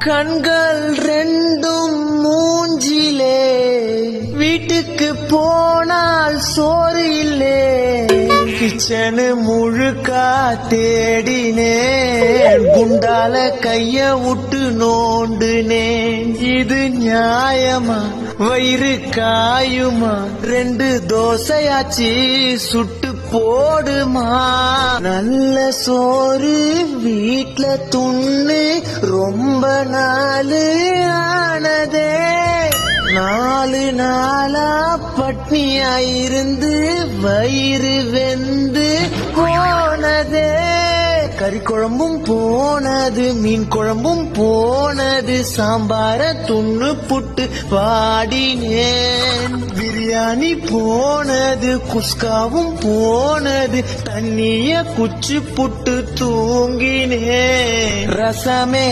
கண்கள் ரெண்டும் மூஞ்சிலே, வீட்டுக்கு போனால் சோறு இல்லே. கிச்சனு முழுக்கா தேடினேன், குண்டால கைய விட்டு நோண்டுனேன். இது நியாயமா? வயிறு காயுமா? 2 தோசையாச்சு சுட்டு போடுமா? நல்ல சோறு வீட்ல துண்ணு ரொம்ப நாளு ஆனதே. 4 நாளா பட்னியாயிருந்து வயிறு வெந்து போனதே. கறி குழம்பும் போனது, மீன் குழம்பும் போனது, சாம்பார துண்ணு புட்டு பாடினேன். பிரியாணி போனது, குஸ்காவும் போனது, தண்ணிய குச்சி புட்டு தூங்கினேன். ரசமே